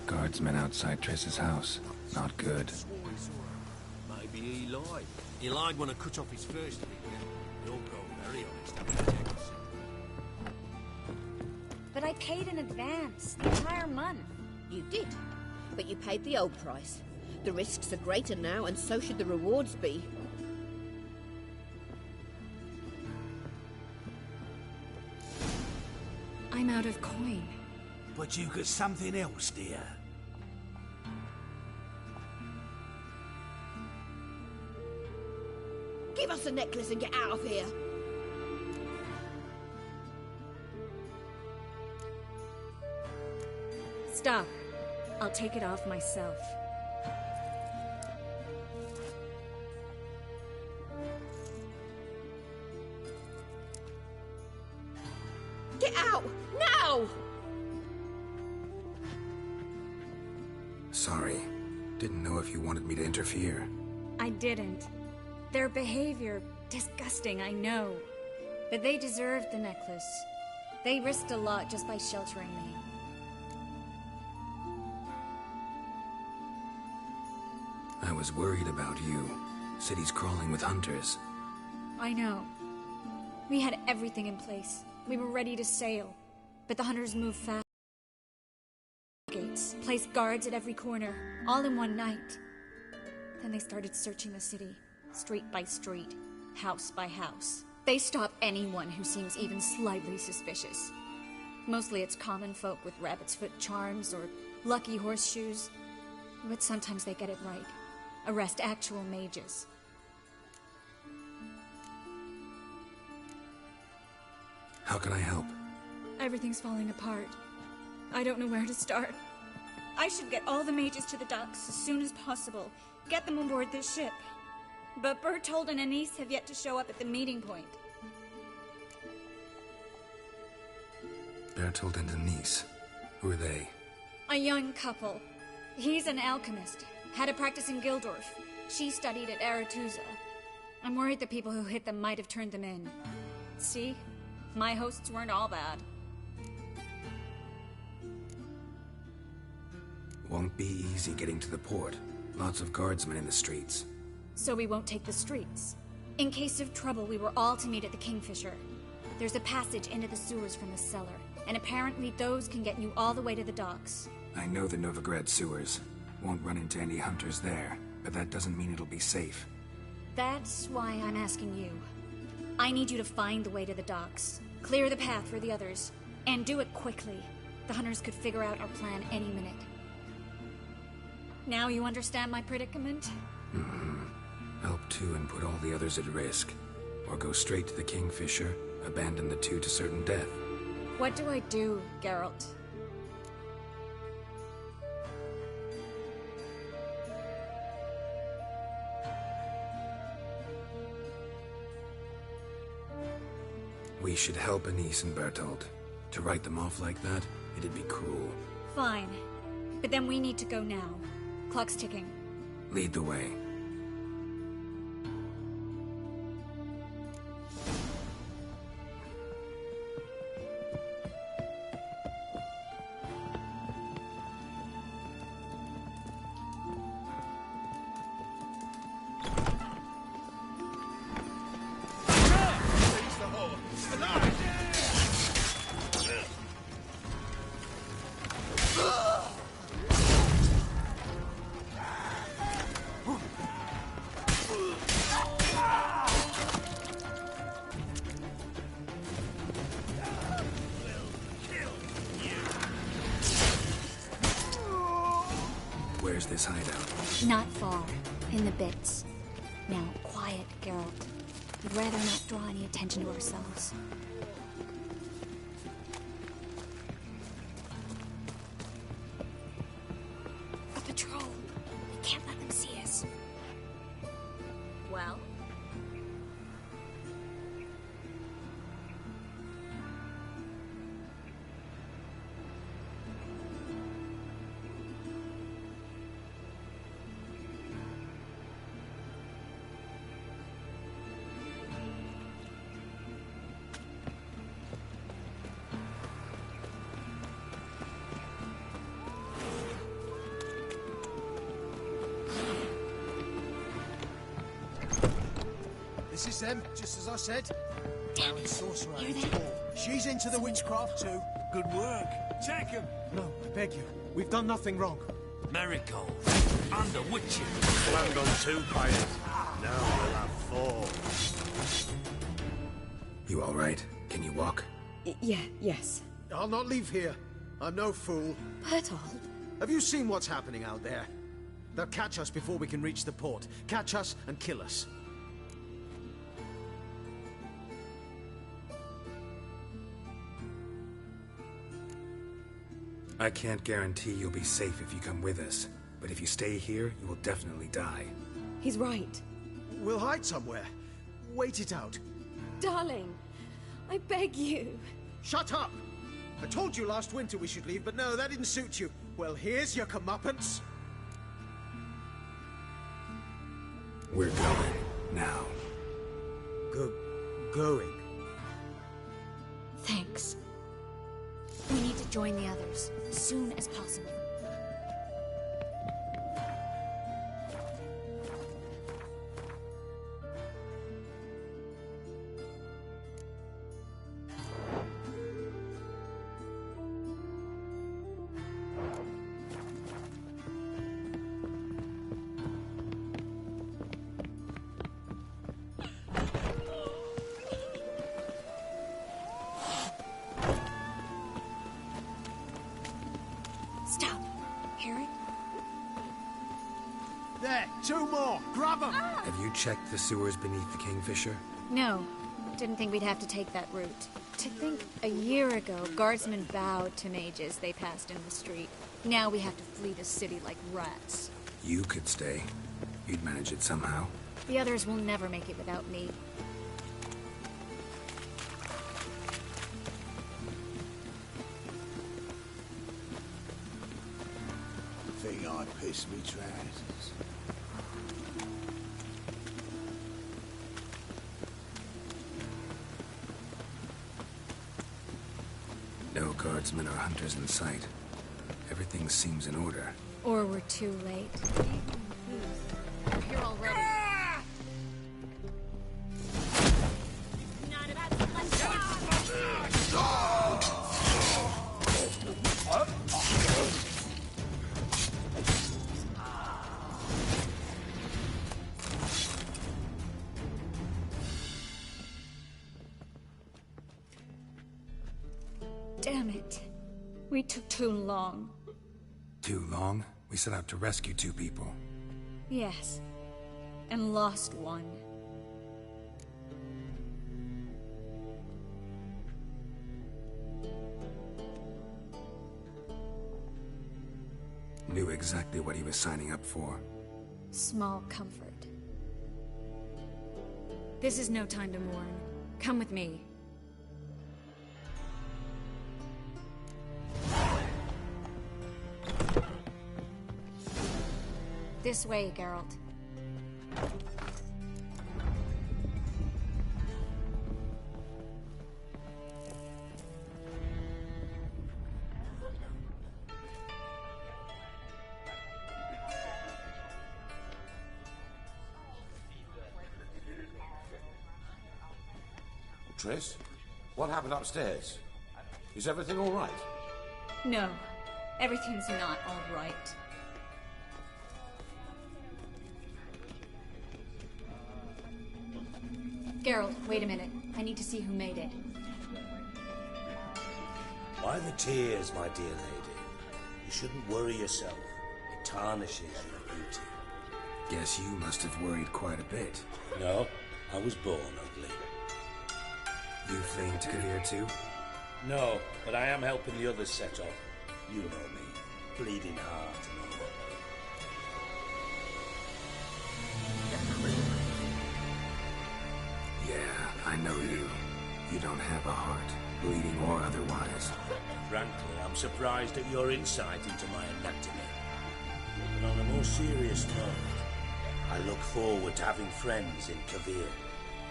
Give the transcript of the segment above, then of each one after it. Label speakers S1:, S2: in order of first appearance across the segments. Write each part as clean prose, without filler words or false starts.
S1: Guardsmen outside Triss's house. Not good.
S2: Maybe he lied. He lied when I cut off his first finger. He'll go very honest after Texas.
S3: But I paid in advance, the entire month.
S4: You did, but you paid the old price.
S3: The risks are greater now, and so should the rewards be.
S4: I'm out of coin.
S5: But you got something else, dear.
S3: Give us the necklace and get out of here.
S4: Stop. I'll take it off myself.
S3: Get out! Now!
S1: Sorry. Didn't know if you wanted me to interfere.
S4: I didn't. Their behavior, disgusting, I know. But they deserved the necklace. They risked a lot just by sheltering me.
S1: I was worried about you. City's crawling with hunters.
S4: I know. We had everything in place. We were ready to sail. But the hunters moved fast. Gates, placed guards at every corner, all in one night. Then they started searching the city, street by street, house by house. They stop anyone who seems even slightly suspicious. Mostly it's common folk with rabbit's foot charms or lucky horseshoes. But sometimes they get it right. Arrest actual mages.
S1: How can I help?
S4: Everything's falling apart. I don't know where to start. I should get all the mages to the docks as soon as possible. Get them aboard this ship. But Bertold and Anise have yet to show up at the meeting point.
S1: Bertold and Anise. Who are they?
S4: A young couple. He's an alchemist. Had a practice in Gildorf. She studied at Aretuza. I'm worried the people who hit them might have turned them in. See? My hosts weren't all bad.
S1: Won't be easy getting to the port. Lots of guardsmen in the streets.
S4: So we won't take the streets. In case of trouble, we were all to meet at the Kingfisher. There's a passage into the sewers from the cellar, and apparently those can get you all the way to the docks.
S1: I know the Novigrad sewers. Won't run into any hunters there, but that doesn't mean it'll be safe.
S4: That's why I'm asking you. I need you to find the way to the docks, clear the path for the others, and do it quickly. The hunters could figure out our plan any minute. Now you understand my predicament?
S1: Help two and put all the others at risk. Or go straight to the Kingfisher, abandon the two to certain death.
S4: What do I do, Geralt?
S1: We should help Anise and Bertold. To write them off like that, it'd be cruel.
S4: Fine. But then we need to go now. Clock's ticking.
S1: Lead the way. Where's this hideout?
S4: Not far. In the bits. Now, quiet, Geralt. We'd rather not draw any attention to ourselves. A patrol. We can't let them see us. Well?
S6: This is them, just as I said.
S4: Damn it.
S6: Sorcerer.
S4: Here they are.
S6: She's into the witchcraft too.
S5: Good work. Take him.
S6: No, I beg you. We've done nothing wrong.
S2: Marigold, under witches.
S7: Planned on 2 pyres. Now we'll have 4.
S1: You all right? Can you walk?
S8: Yes.
S6: I'll not leave here. I'm no fool.
S8: Bertold?
S6: Have you seen what's happening out there? They'll catch us before we can reach the port. Catch us and kill us.
S1: I can't guarantee you'll be safe if you come with us, but if you stay here, you will definitely die.
S8: He's right.
S6: We'll hide somewhere. Wait it out.
S8: Darling, I beg you.
S6: Shut up! I told you last winter we should leave, but no, that didn't suit you. Well, here's your comeuppance.
S1: We're going, now.
S6: Going?
S4: Thanks. We need to join the others as soon as possible. Stop. Hear it?
S6: There, 2 more. Grab them.
S1: Have you checked the sewers beneath the Kingfisher?
S4: No. Didn't think we'd have to take that route. To think a year ago, guardsmen bowed to mages they passed in the street. Now we have to flee the city like rats.
S1: You could stay. You'd manage it somehow.
S4: The others will never make it without me.
S5: Think I pissed me trousers.
S1: No guardsmen or hunters in sight. Everything seems in order.
S4: Or we're too late. We're here already. Damn it. We took too long.
S1: Too long? We set out to rescue 2 people.
S4: Yes. And lost one.
S1: Knew exactly what he was signing up for.
S4: Small comfort. This is no time to mourn. Come with me. This way, Geralt.
S9: Triss, what happened upstairs? Is everything all right?
S4: No, everything's not all right. Geralt, wait a minute. I need to see who made it.
S7: Why the tears, my dear lady? You shouldn't worry yourself. It tarnishes your beauty.
S1: Guess you must have worried quite a bit.
S7: No, I was born ugly.
S1: You fleeing to Kovir too?
S7: No, but I am helping the others set off. You know me. Bleeding heart and all.
S1: Yeah, I know you. You don't have a heart, bleeding or otherwise.
S7: Frankly, I'm surprised at your insight into my anatomy. But on a more serious note, I look forward to having friends in Kovir,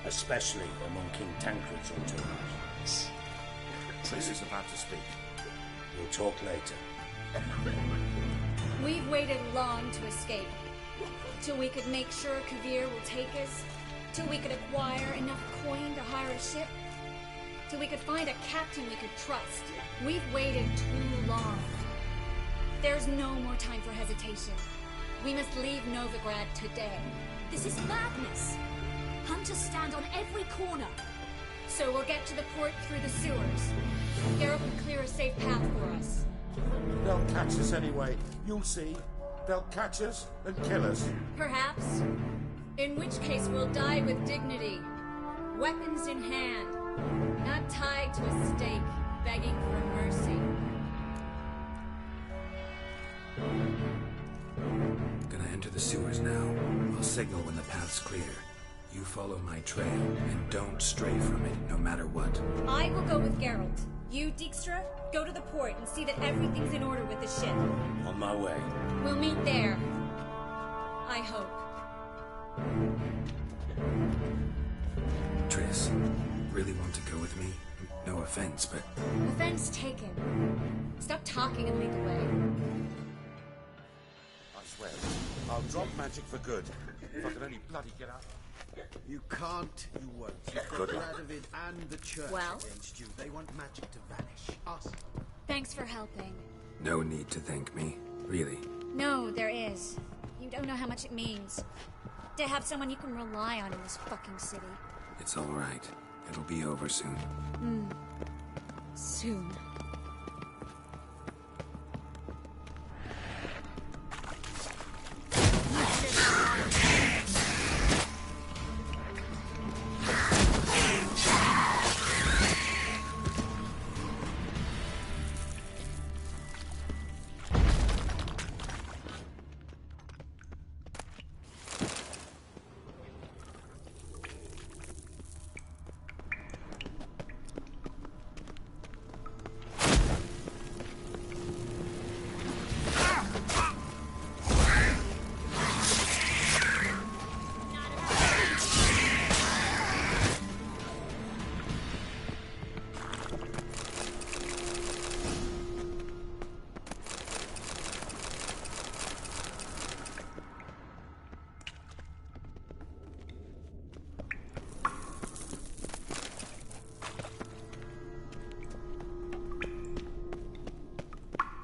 S7: especially among King Tancred's entourage.
S9: Triss is about to speak.
S7: We'll talk later.
S4: We've waited long to escape. Till we could make sure Kovir will take us. Till we could acquire enough coin to hire a ship. Till we could find a captain we could trust. We've waited too long. There's no more time for hesitation. We must leave Novigrad today.
S10: This is madness. Hunters stand on every corner.
S4: So we'll get to the port through the sewers. Geralt will clear a safe path for us.
S7: They'll catch us anyway. You'll see. They'll catch us and kill us.
S4: Perhaps. In which case we'll die with dignity. Weapons in hand. Not tied to a stake, begging for mercy.
S1: Gonna enter the sewers now. I'll signal when the path's clear. You follow my trail, and don't stray from it, no matter what.
S4: I will go with Geralt. You, Dijkstra, go to the port and see that everything's in order with the ship.
S7: On my way.
S4: We'll meet there. I hope.
S1: Triss, really want to go with me? No offense, but...
S4: Offense taken. Stop talking and lead the way.
S9: I swear, I'll drop magic for good. If I could only bloody get out.
S6: You can't, you won't. You've got Radovid and the church against you. They want magic to vanish. Us.
S4: Thanks for helping.
S1: No need to thank me. Really.
S4: No, there is. You don't know how much it means. To have someone you can rely on in this fucking city.
S1: It's all right. It'll be over soon.
S4: Soon.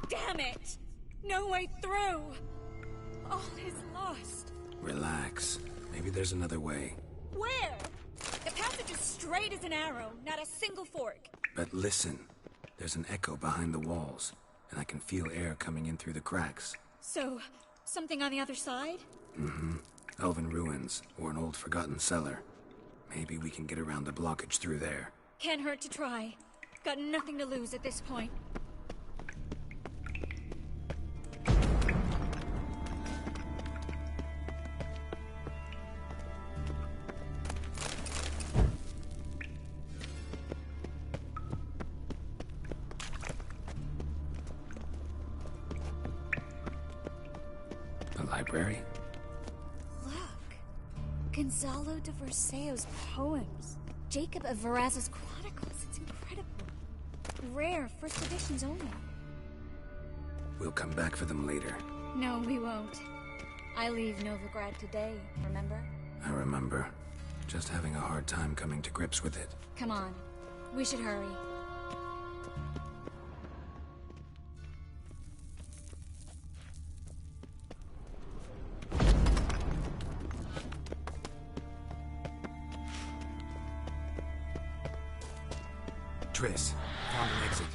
S4: Damn it! No way through! All is lost.
S1: Relax. Maybe there's another way.
S4: Where? The passage is straight as an arrow, not a single fork.
S1: But listen. There's an echo behind the walls, and I can feel air coming in through the cracks.
S4: So, something on the other side?
S1: Elven ruins, or an old forgotten cellar. Maybe we can get around the blockage through there.
S4: Can't hurt to try. Got nothing to lose at this point.
S1: The library?
S4: Look. Gonzalo de Verseo's poems. Jacob of Varaz's Chronicles. It's incredible. Rare, first editions only.
S1: We'll come back for them later.
S4: No, we won't. I leave Novigrad today, remember?
S1: I remember. Just having a hard time coming to grips with it.
S4: Come on. We should hurry.
S1: Triss, found an exit.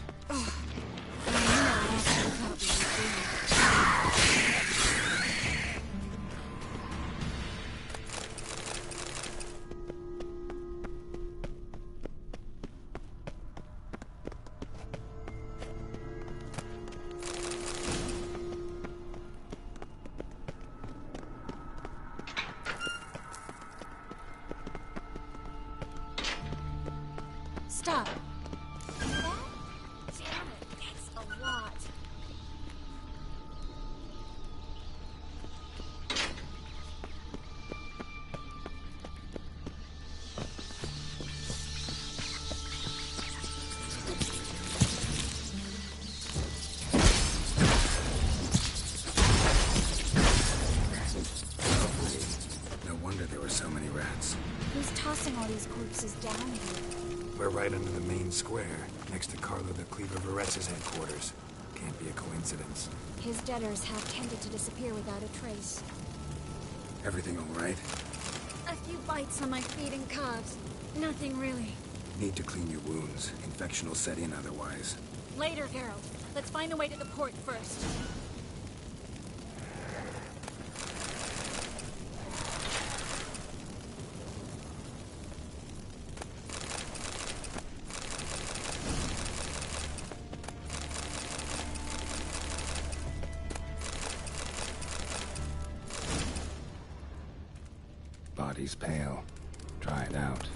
S4: Stop. Damn it, that's a lot.
S1: No wonder there were so many rats.
S4: Who's tossing all these corpses down here?
S1: We're right under the main square, next to Carlo the Cleaver Varetz's headquarters. Can't be a coincidence.
S4: His debtors have tended to disappear without a trace.
S1: Everything all right?
S4: A few bites on my feet and calves. Nothing really.
S1: Need to clean your wounds. Infection will set in otherwise.
S4: Later, Geralt. Let's find a way to the port first.
S1: Body's pale. Dried out.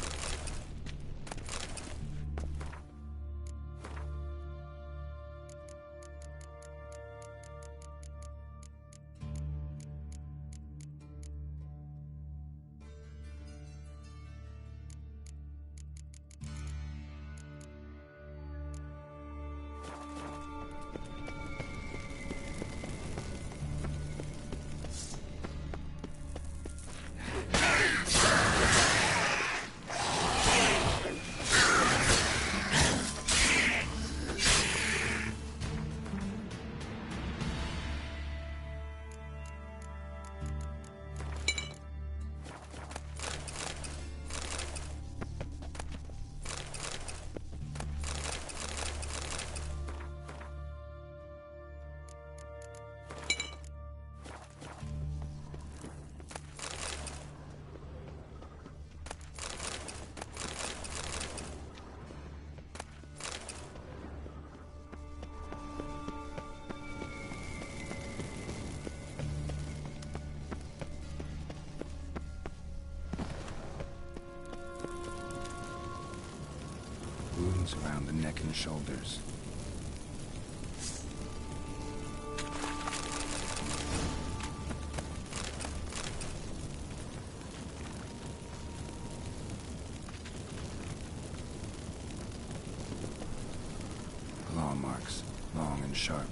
S1: Wounds around the neck and shoulders. Claw marks, long and sharp.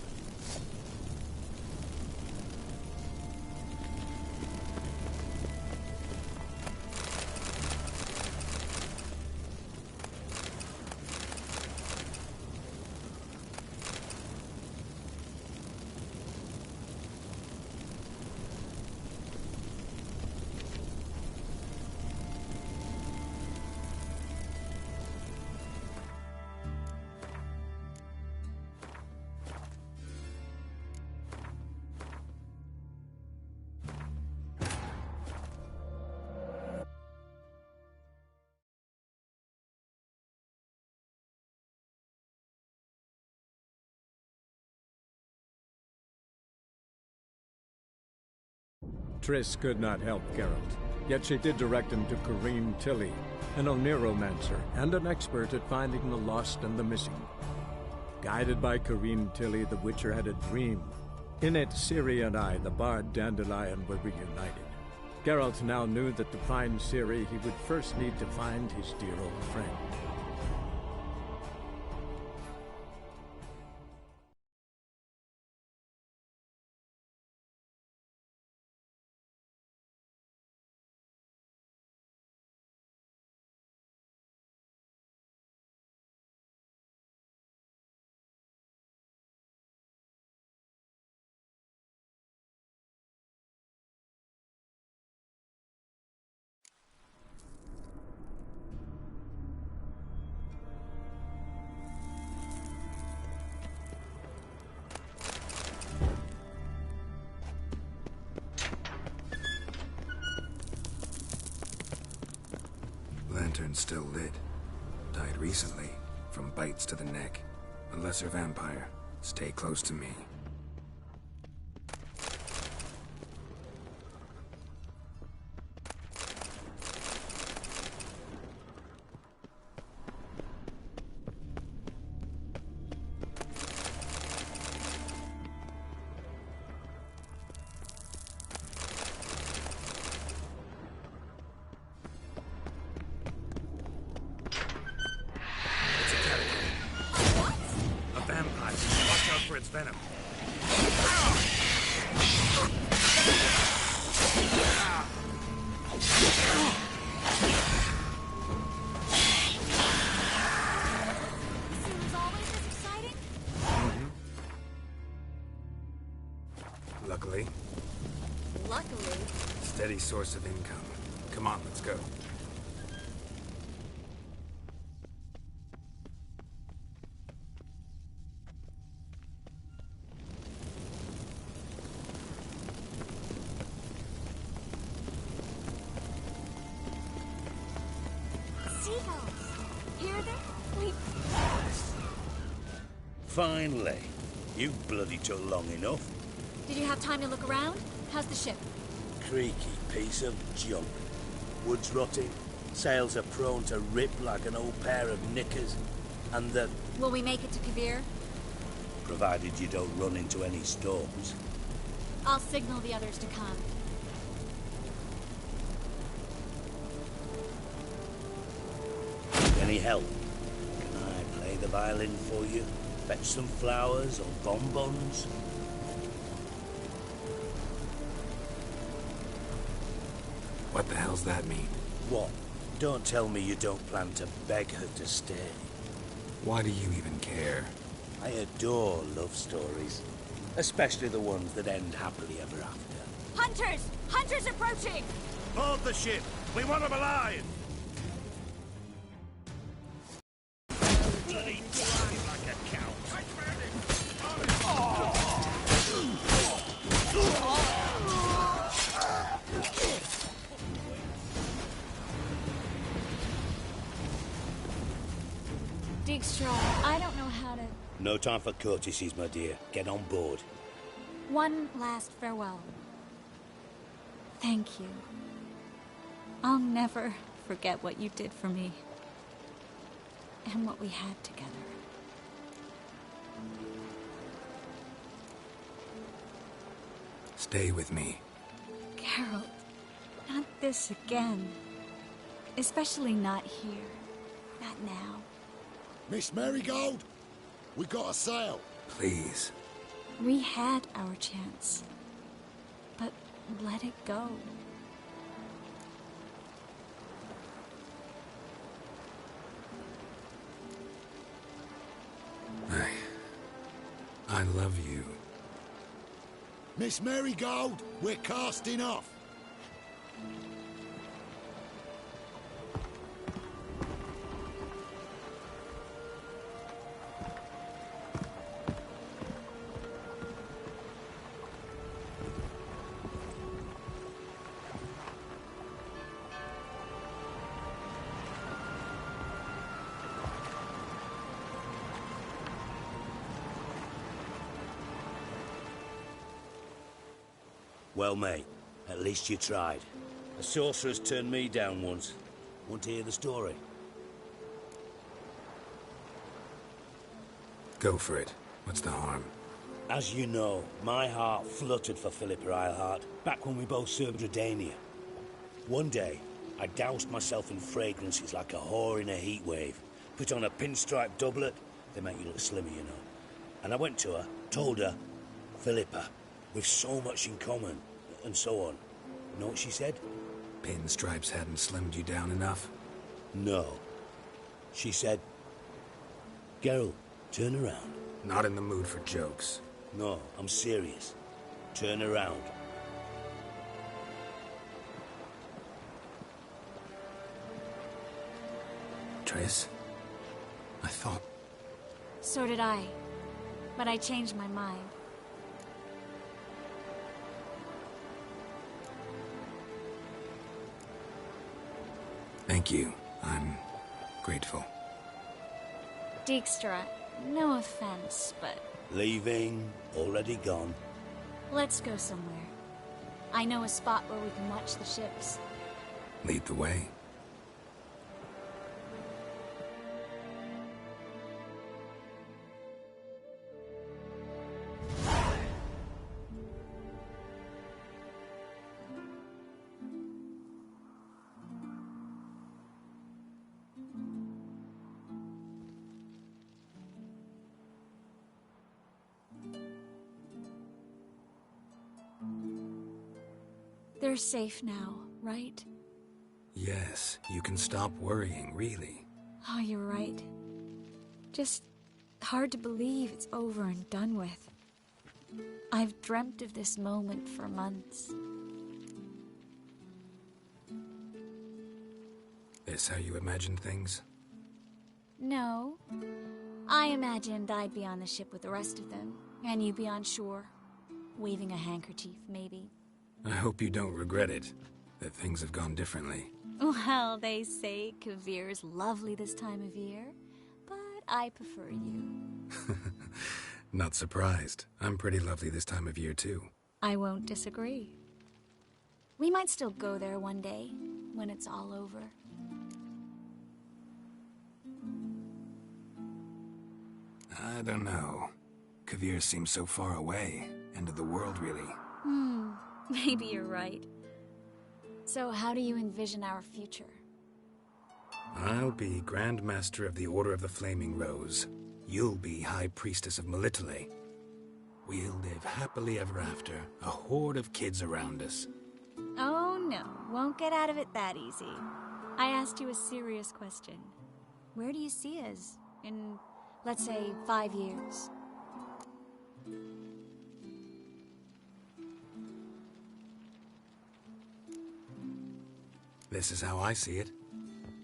S11: Triss could not help Geralt, yet she did direct him to Corrine Tilly, an Oneiromancer and an expert at finding the lost and the missing. Guided by Corrine Tilly, the Witcher had a dream. In it, Ciri and I, the bard Dandelion, were reunited. Geralt now knew that to find Ciri, he would first need to find his dear old friend.
S1: Lantern's still lit. Died recently, from bites to the neck. A lesser vampire. Stay close to me. Its venom. steady source of income. Come on, let's go.
S7: Finally. You bloody took long enough.
S4: Did you have time to look around? How's the ship?
S7: Creaky piece of junk. Wood's rotting. Sails are prone to rip like an old pair of knickers. And the...
S4: Will we make it to Kavir?
S7: Provided you don't run into any storms.
S4: I'll signal the others to come.
S7: Any help? Can I play the violin for you? Fetch some flowers or bonbons?
S1: What the hell's that mean?
S7: What? Don't tell me you don't plan to beg her to stay.
S1: Why do you even care?
S7: I adore love stories. Especially the ones that end happily ever after.
S4: Hunters! Hunters approaching!
S9: Board the ship! We want them alive!
S7: Bloody blind like a cow.
S4: Dijkstra, I don't know how to...
S7: No time for courtesies, my dear. Get on board.
S4: One last farewell. Thank you. I'll never forget what you did for me. And what we had together.
S1: Stay with me.
S4: Geralt, not this again. Especially not here. Not now.
S5: Miss Marigold, we got a sail.
S1: Please.
S4: We had our chance. But let it go.
S1: I love you.
S5: Miss Marigold, we're casting off.
S7: Well, mate, at least you tried. A sorceress turned me down once. Want to hear the story?
S1: Go for it. What's the harm?
S7: As you know, my heart fluttered for Philippa Eilhart back when we both served Redania. One day, I doused myself in fragrances like a whore in a heat wave. Put on a pinstripe doublet. They make you look slimmer, you know. And I went to her, told her, Philippa, we've so much in common, and so on. You know what she said?
S1: Pinstripes hadn't slimmed you down enough?
S7: No. She said, Geralt, turn around.
S1: Not in the mood for jokes.
S7: No, I'm serious. Turn around.
S1: Triss? I thought...
S4: So did I. But I changed my mind.
S1: Thank you. I'm grateful.
S4: Dijkstra, no offense, but...
S7: Leaving, already gone.
S4: Let's go somewhere. I know a spot where we can watch the ships.
S1: Lead the way.
S4: They're safe now, right?
S1: Yes, you can stop worrying, really.
S4: Oh, you're right. Just hard to believe it's over and done with. I've dreamt of this moment for months.
S1: this how you imagined things?
S4: No. I imagined I'd be on the ship with the rest of them, and you'd be on shore. Waving a handkerchief, maybe.
S1: I hope you don't regret it, that things have gone differently.
S4: Well, they say Kavir's lovely this time of year, but I prefer you.
S1: Not surprised. I'm pretty lovely this time of year, too.
S4: I won't disagree. We might still go there one day, when it's all over.
S1: I don't know. Kavir seems so far away. End of the world, really.
S4: Maybe you're right. So how do you envision our future?
S1: I'll be Grand Master of the Order of the Flaming Rose. You'll be High Priestess of Melitele. We'll live happily ever after, a horde of kids around us.
S4: Oh no, won't get out of it that easy. I asked you a serious question. Where do you see us in, let's say, 5 years?
S1: This is how I see it.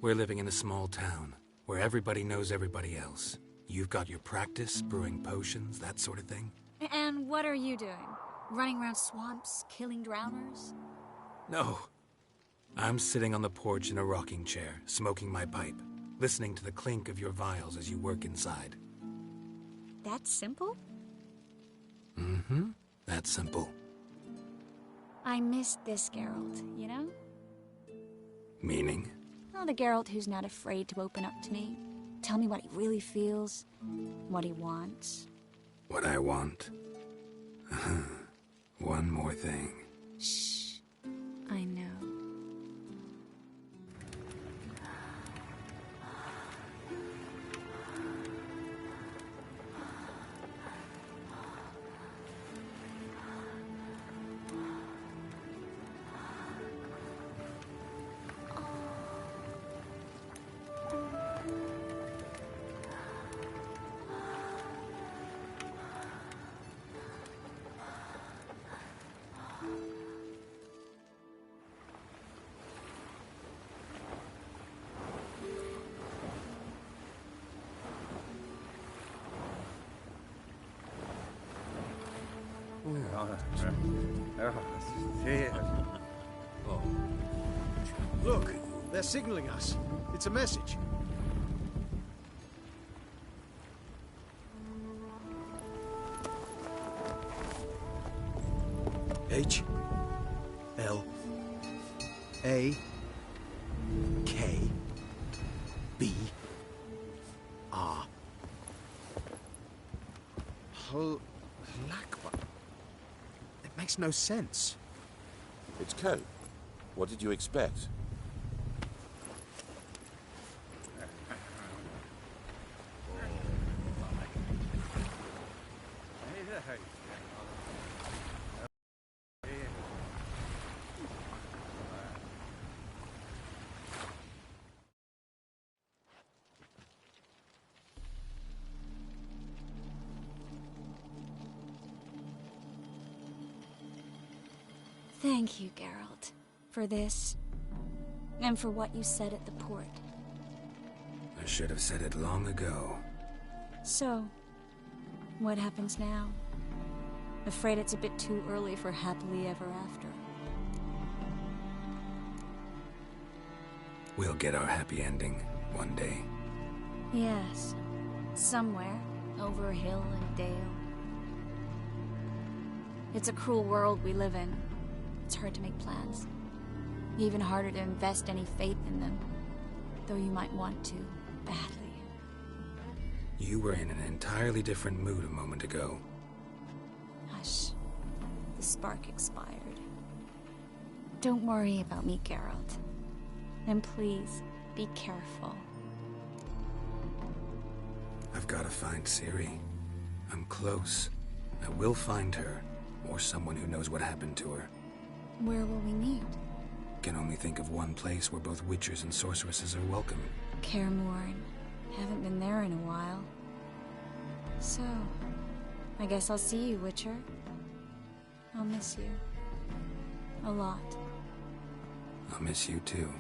S1: We're living in a small town, where everybody knows everybody else. You've got your practice, brewing potions, that sort of thing.
S4: And what are you doing? Running around swamps, killing drowners?
S1: No. I'm sitting on the porch in a rocking chair, smoking my pipe, listening to the clink of your vials as you work inside.
S4: That simple?
S1: Mm-hmm. That simple.
S4: I missed this Geralt, you know?
S1: Meaning?
S4: Oh, the Geralt who's not afraid to open up to me. Tell me what he really feels, what he wants.
S1: What I want? One more thing.
S4: Shh. I know.
S6: Look, they're signaling us. It's a message. H L A K B R Hlakwa. It makes no sense.
S9: It's code. What did you expect?
S4: Thank you, Geralt, for this, and for what you said at the port.
S1: I should have said it long ago.
S4: So, what happens now? Afraid it's a bit too early for happily ever after.
S1: We'll get our happy ending one day.
S4: Yes, somewhere, over hill and dale. It's a cruel world we live in. It's hard to make plans. Even harder to invest any faith in them. Though you might want to, badly.
S1: You were in an entirely different mood a moment ago.
S4: Hush. The spark expired. Don't worry about me, Geralt. And please, be careful.
S1: I've got to find Ciri. I'm close. I will find her, or someone who knows what happened to her.
S4: Where will we meet?
S1: Can only think of one place where both witchers and sorceresses are welcome.
S4: Kaer Morhen. Haven't been there in a while. So, I guess I'll see you, Witcher. I'll miss you. A lot.
S1: I'll miss you too.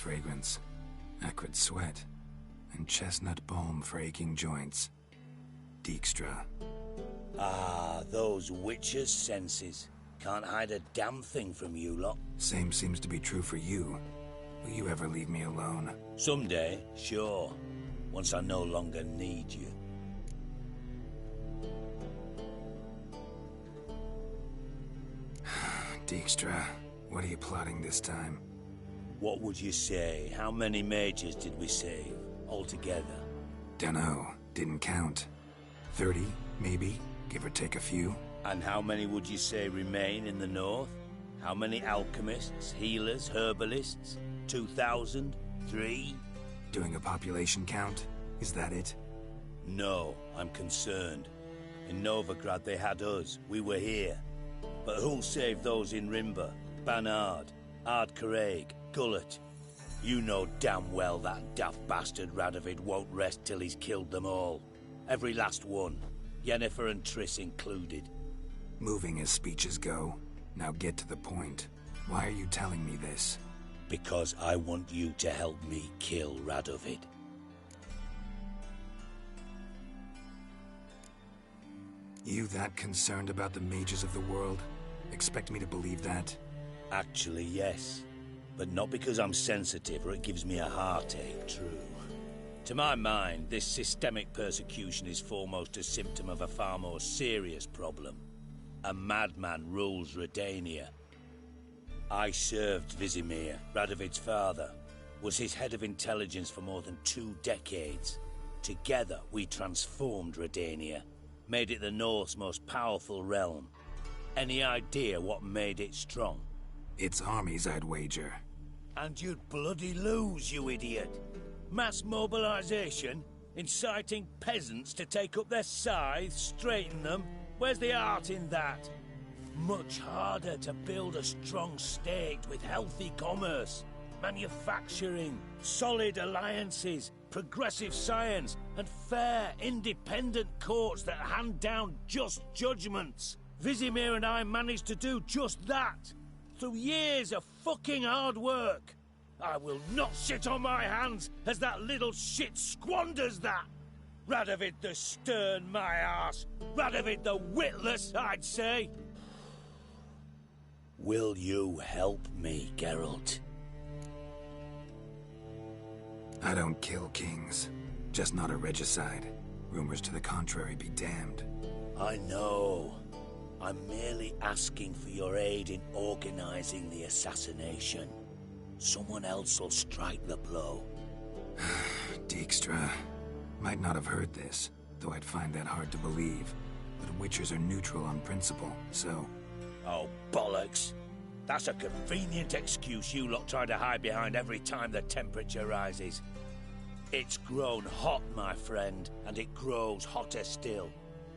S1: fragrance, acrid sweat, and chestnut balm for aching joints. Dijkstra.
S7: Ah, those witches' senses. Can't hide a damn thing from you lot.
S1: Same seems to be true for you. Will you ever leave me alone?
S7: Someday, sure. Once I no longer need you.
S1: Dijkstra, what are you plotting this time?
S7: What would you say? How many mages did we save, altogether?
S1: Dunno. Didn't count. 30, maybe? Give or take a few?
S7: And how many would you say remain in the north? How many alchemists, healers, herbalists? 2,000? 3?
S1: Doing a population count? Is that it?
S7: No, I'm concerned. In Novigrad they had us. We were here. But who'll save those in Rimba? Banard, Ardcaraig, Gullet? You know damn well that daft bastard Radovid won't rest till he's killed them all. Every last one. Yennefer and Triss included.
S1: Moving as speeches go. Now get to the point. Why are you telling me this?
S7: Because I want you to help me kill Radovid.
S1: You that concerned about the mages of the world? Expect me to believe that?
S7: Actually, yes. But not because I'm sensitive or it gives me a heartache, true. To my mind, this systemic persecution is foremost a symptom of a far more serious problem. A madman rules Redania. I served Vizimir, Radovid's father, was his head of intelligence for more than 2 decades. Together, we transformed Redania, made it the North's most powerful realm. Any idea what made it strong?
S1: Its armies, I'd wager.
S7: And you'd bloody lose, you idiot. Mass mobilization, inciting peasants to take up their scythes, straighten them. Where's the art in that? Much harder to build a strong state with healthy commerce, manufacturing, solid alliances, progressive science, and fair, independent courts that hand down just judgments. Vizimir and I managed to do just that, through years of fucking hard work. I will not sit on my hands as that little shit squanders that. Radovid the stern, my arse. Radovid the witless, I'd say. Will you help me, Geralt?
S1: I don't kill kings. Just not a regicide. Rumors to the contrary be damned.
S7: I know. I'm merely asking for your aid in organizing the assassination. Someone else will strike the blow.
S1: Dijkstra. Might not have heard this, though I'd find that hard to believe. But Witchers are neutral on principle, so...
S7: Oh, bollocks. That's a convenient excuse you lot try to hide behind every time the temperature rises. It's grown hot, my friend, and it grows hotter still.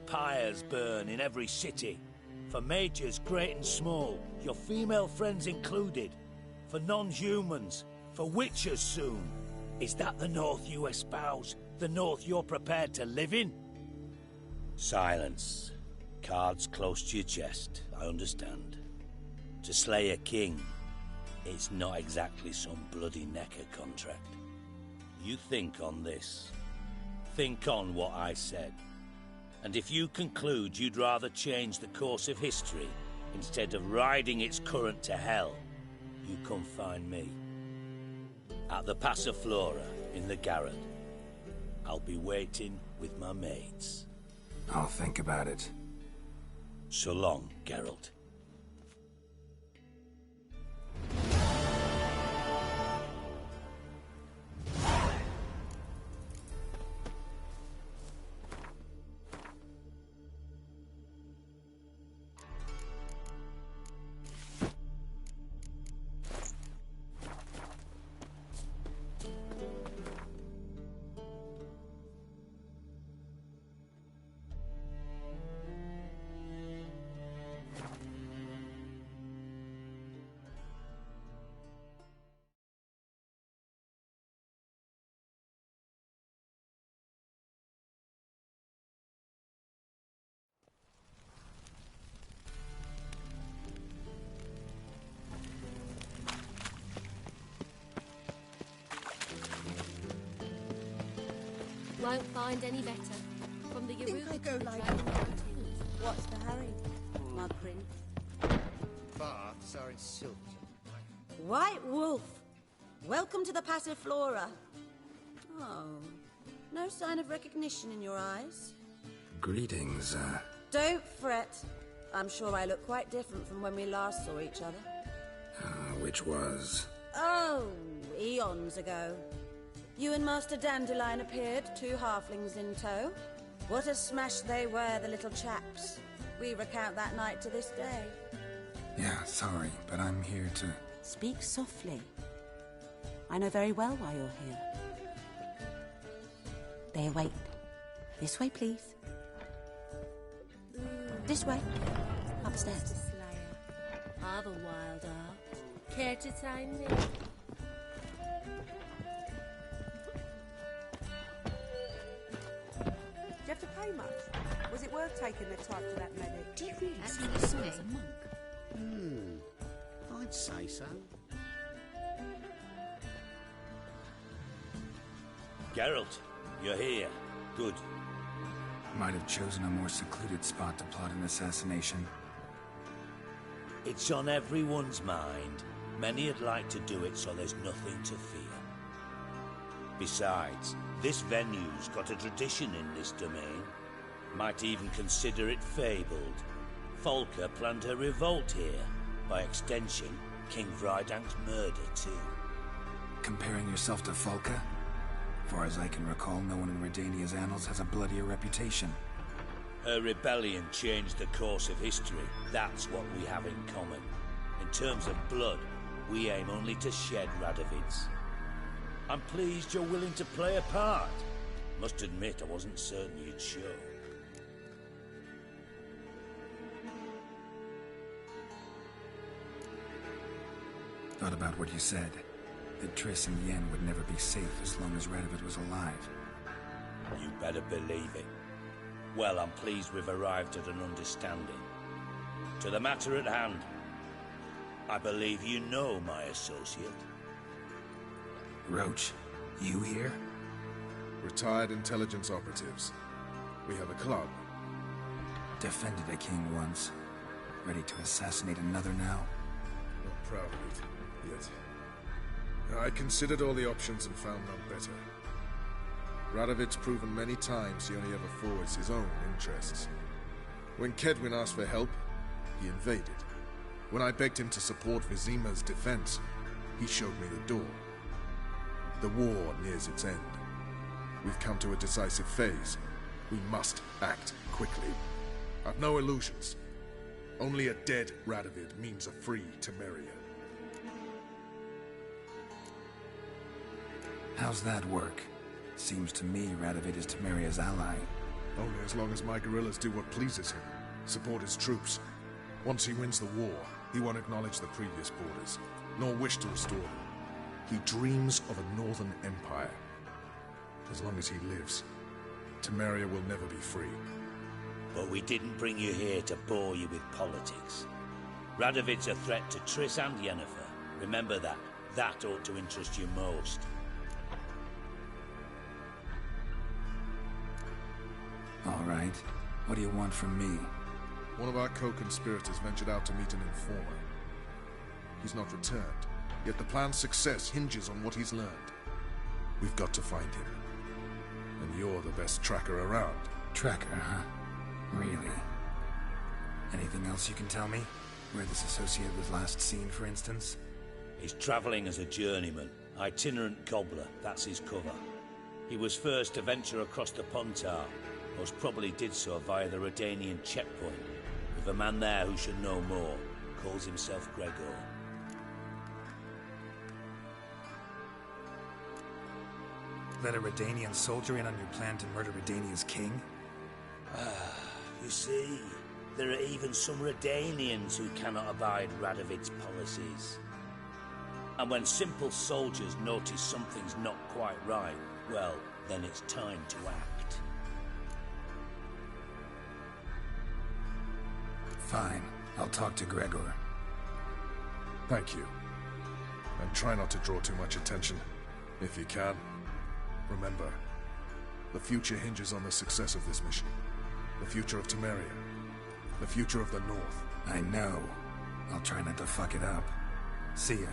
S7: Pyres burn in every city. For mages great and small, your female friends included. For non-humans, for witchers soon. Is that the North you espouse? The North you're prepared to live in? Silence. Cards close to your chest, I understand. To slay a king, it's not exactly some bloody necker contract. You think on this. Think on what I said. And if you conclude you'd rather change the course of history instead of riding its current to hell, you come find me. At the Passiflora in the Garrett. I'll be waiting with my mates.
S1: I'll think about it.
S7: So long, Geralt.
S12: won't find any better. From the Yoruba
S6: go like
S13: What's the hurry, my prince?
S6: Baths are insulting.
S13: White Wolf, welcome to the Passiflora. Oh, no sign of recognition in your eyes?
S1: Greetings,
S13: Don't fret. I'm sure I look quite different from when we last saw each other.
S1: which was...
S13: Oh, eons ago. You and Master Dandelion appeared, 2 halflings in tow. What a smash they were, the little chaps. We recount that night to this day.
S1: Yeah, sorry, but I'm here to...
S13: Speak softly. I know very well why you're here. They await. This way, please. This way. Upstairs.
S12: I've a wild art. Care to tame me?
S14: Do you have to pay much? Was it worth taking the type to that medic?
S3: Do you really
S4: see this as a monk?
S6: I'd say so.
S7: Geralt, you're here. Good.
S1: Might have chosen a more secluded spot to plot an assassination.
S7: It's on everyone's mind. Many would like to do it, so there's nothing to fear. Besides, this venue's got a tradition in this domain. Might even consider it fabled. Folka planned her revolt here. By extension, King Vrydank's murder, too.
S1: Comparing yourself to Folka? Far as I can recall, no one in Redania's annals has a bloodier reputation.
S7: Her rebellion changed the course of history. That's what we have in common. In terms of blood, we aim only to shed Radovid's. I'm pleased you're willing to play a part. Must admit, I wasn't certain you'd show.
S1: Thought about what you said. That Triss and Yen would never be safe as long as Radovid was alive.
S7: You better believe it. Well, I'm pleased we've arrived at an understanding. To the matter at hand, I believe you know my associate.
S1: Roach, you here?
S15: Retired intelligence operatives. We have a club.
S1: Defended a king once. Ready to assassinate another now?
S15: Not proud of it, yet. I considered all the options and found none better. Radovid's proven many times he only ever forwards his own interests. When Kedwin asked for help, he invaded. When I begged him to support Vizima's defense, he showed me the door. The war nears its end. We've come to a decisive phase. We must act quickly. I've no illusions. Only a dead Radovid means a free Temeria.
S1: How's that work? Seems to me Radovid is Temeria's ally.
S15: Only as long as my guerrillas do what pleases him. Support his troops. Once he wins the war, he won't acknowledge the previous borders, nor wish to restore them. He dreams of a northern empire. As long as he lives, Temeria will never be free.
S7: But we didn't bring you here to bore you with politics. Radovid's a threat to Triss and Yennefer. Remember that. That ought to interest you most.
S1: All right. What do you want from me?
S15: One of our co-conspirators ventured out to meet an informer. He's not returned, yet the plan's success hinges on what he's learned. We've got to find him. And you're the best tracker around.
S1: Tracker, huh? Really? Anything else you can tell me? Where this associate was last seen, for instance?
S7: He's travelling as a journeyman. Itinerant cobbler, that's his cover. He was first to venture across the Pontar. Most probably did so via the Redanian checkpoint, with a man there who should know more. Calls himself Gregor.
S1: Let a Redanian soldier in on your plan to murder Redania's king?
S7: You see, there are even some Redanians who cannot abide Radovid's policies. And when simple soldiers notice something's not quite right, well, then it's time to act.
S1: Fine. I'll talk to Gregor.
S15: Thank you. And try not to draw too much attention. If you can, remember, The future hinges on the success of this mission. The future of Temeria. The future of the North.
S1: I know. I'll try not to fuck it up. See ya.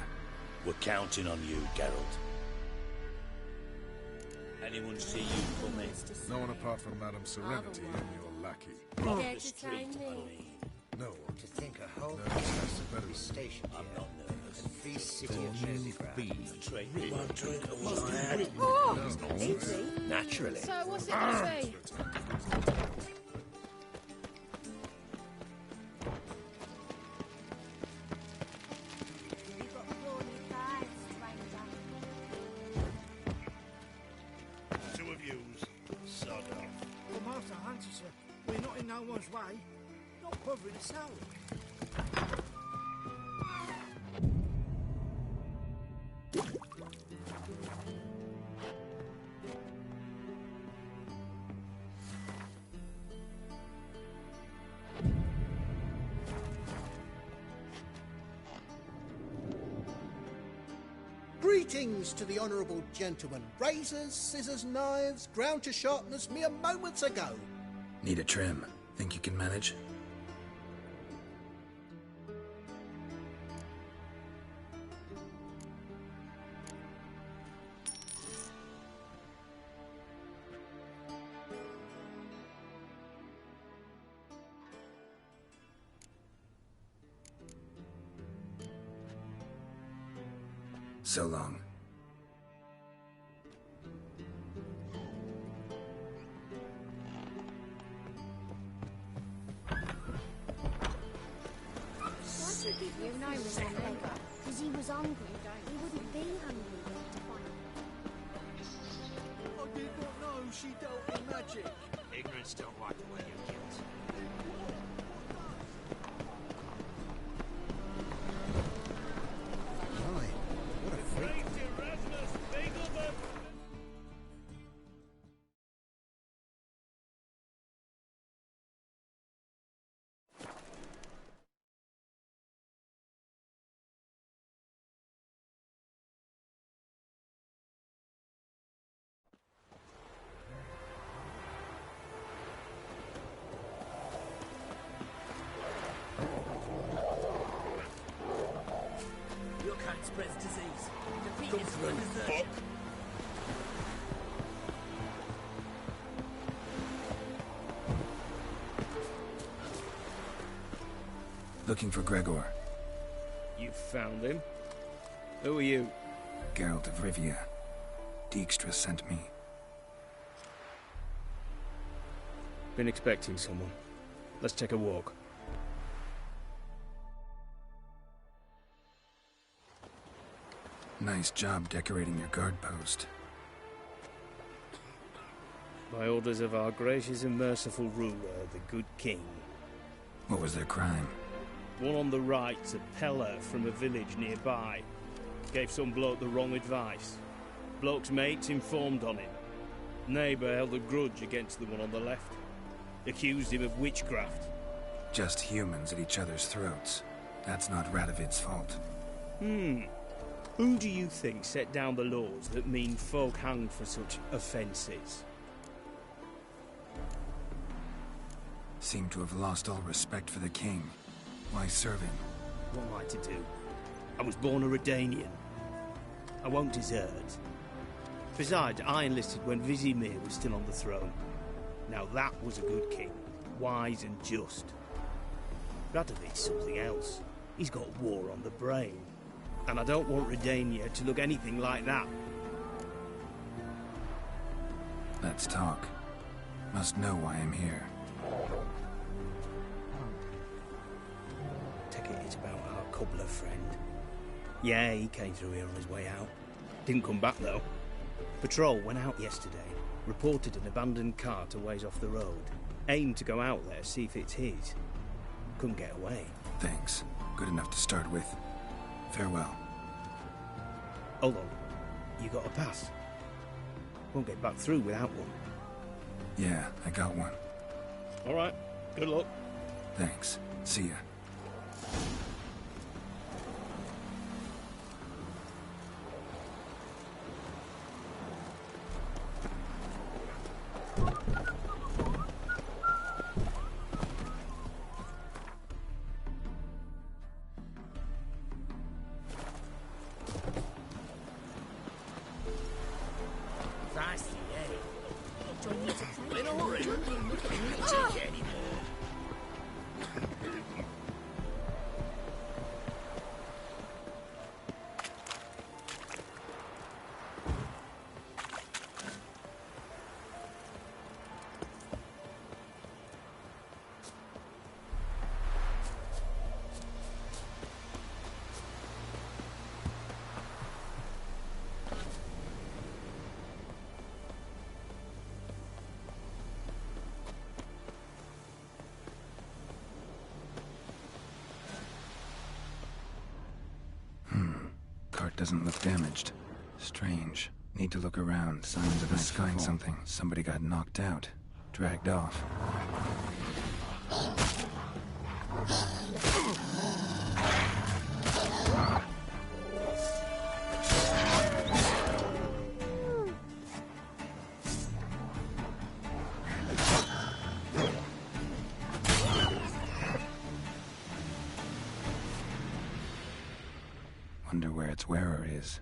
S7: We're counting on you, Geralt. Anyone see you come in?
S15: No one apart from Madame Serenity and your lackey.
S7: Off
S12: There
S7: the
S12: to
S7: street,
S12: find me.
S7: I mean.
S15: No one.
S5: To think a whole
S15: No, that's a better
S5: station
S7: I'm
S5: here.
S7: not nervous.
S5: And free city of Novigrad.
S7: Trade me one drink of wine.
S3: Oh! Easy.
S2: Naturally.
S3: So what's it gonna be?
S10: You've got thorny thighs, stranger.
S9: Two of yous, sod off.
S6: Well, Master Hunter, sir, we're not in no one's way. Not bothering us out.
S16: Greetings to the honourable gentleman. Razors, scissors, knives, ground to sharpness mere moments ago.
S1: Need a trim. Think you can manage? So long.
S10: Why'd you give your name was on beggar? Because he was hungry. He wouldn't be hungry to find
S6: I did not know she dealt in magic.
S2: Ignorance don't wipe away your guilt.
S16: My, what a freak.
S2: Your kind spreads disease. Defeat is for desertion.
S1: Looking for Gregor.
S17: You found him? Who are you?
S1: Geralt of Rivia. Dijkstra sent me.
S17: Been expecting someone. Let's take a walk.
S1: Nice job decorating your guard post.
S17: By orders of our gracious and merciful ruler, the good king.
S1: What was their crime?
S17: One on the right's a peller from a village nearby. Gave some bloke the wrong advice. Bloke's mates informed on him. Neighbour held a grudge against the one on the left. Accused him of witchcraft.
S1: Just humans at each other's throats. That's not Radovid's fault.
S17: Who do you think set down the laws that mean folk hanged for such offences?
S1: Seem to have lost all respect for the king. Why serve him?
S17: What am I to do? I was born a Redanian. I won't desert. Besides, I enlisted when Vizimir was still on the throne. Now that was a good king. Wise and just. Radovid's something else. He's got war on the brain. And I don't want Redania to look anything like that.
S1: Let's talk. Must know why I'm here.
S17: Take it it's about our cobbler friend. Yeah, he came through here on his way out. Didn't come back though. Patrol went out yesterday. Reported an abandoned cart a ways off the road. Aimed to go out there, see if it's his. Couldn't get away.
S1: Thanks. Good enough to start with. Farewell.
S17: Hold on. You got a pass? Won't get back through without one.
S1: Yeah, I got one.
S17: Alright. Good luck.
S1: Thanks. See ya.
S7: Feisty, eh?
S4: Join me to play.
S7: In a hurry. Can't take it anymore.
S1: Cart doesn't look damaged. Strange. Need to look around. Signs of a find something. Somebody got knocked out. Dragged off. Wonder where its wearer is.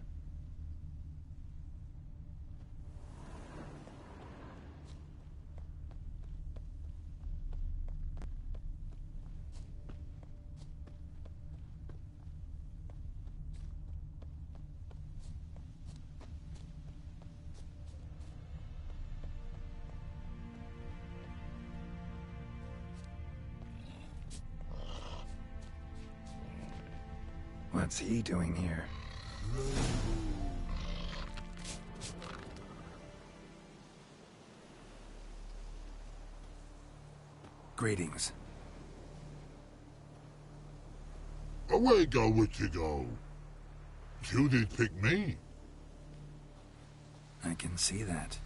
S1: What's he doing here? Greetings.
S18: Away go with you go. You did pick me.
S1: I can see that.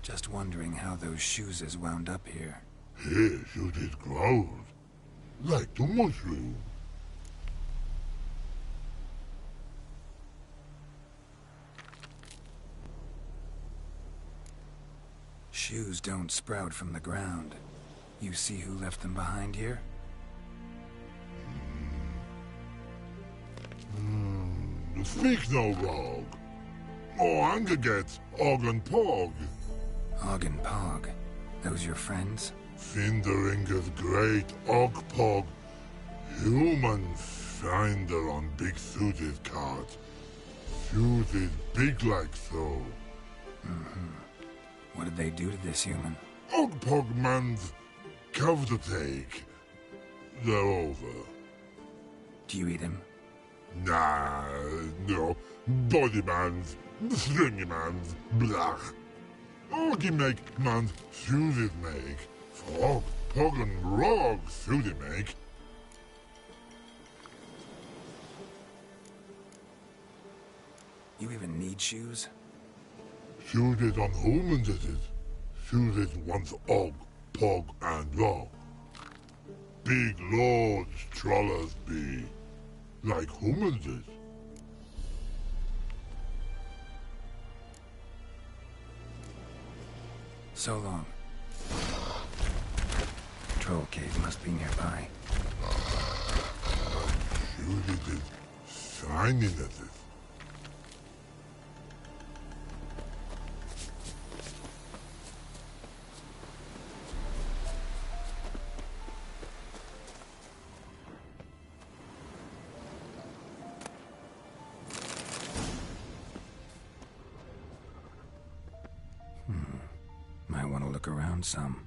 S1: Just wondering how those shoes is wound up here.
S18: Yes, you did grow. Like the mushroom.
S1: Shoes don't sprout from the ground. You see who left them behind here?
S18: Speak no rogue. Oh, anger gets Og and Pog.
S1: Og and Pog. Those your friends?
S18: Finderinger's great Og Pog. Human finder on big suited cart. Suited big like so.
S1: What did they do to this human?
S18: Og Pog man's cover to take. They're over.
S1: Do you eat him?
S18: Nah, no. Body man's, stringy man's, blah. Oggy make man's suited make. Frog, Pog and Rog suited make.
S1: You even need shoes?
S18: Suited on humans it is. Suited once Og, Pog and Rog. Big lords trollers be. Like humans is.
S1: So long. Troll cave must be nearby.
S18: Suited is shining at it.
S1: Might want to look around some.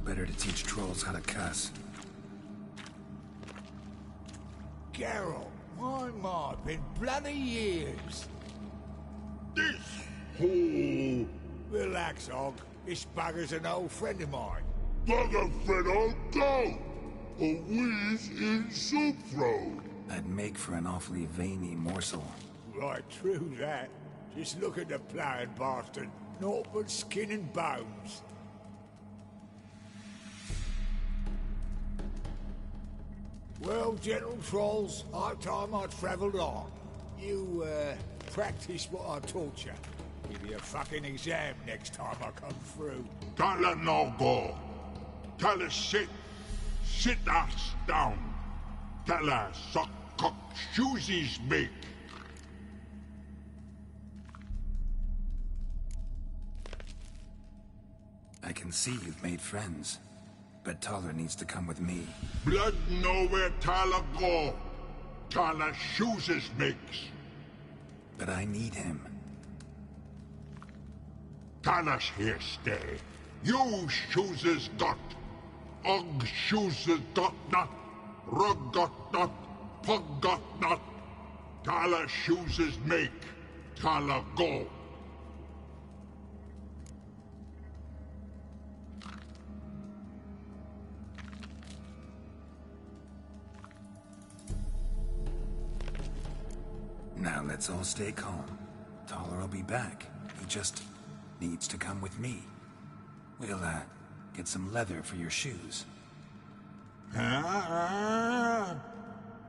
S1: better to teach trolls how to cuss.
S5: Geralt, my, been bloody years.
S18: This hole.
S5: Relax, Og. This bugger's an old friend of mine.
S18: Bugger friend I'll go. A wheeze in soup throat.
S1: I'd make for an awfully veiny morsel.
S5: Right, true that. Just look at the ploughing bastard. Naught but skin and bones. Well, gentle trolls, high time I travelled on. You, practice what I taught you. Give you a fucking exam next time I come through.
S18: Tala no go. Tala sit. Sit ass down. Tala suck cock shoesies make.
S1: I can see you've made friends. But Taller needs to come with me.
S18: Blood nowhere Tala go. Tala shoesies makes.
S1: But I need him.
S18: Tala's here stay. You shoeses got. Og shoeses got not. Rug got not. Pug got not. Tala shoeses make. Tala go.
S1: Now let's all stay calm. Taller will be back. He just needs to come with me. We'll, get some leather for your shoes.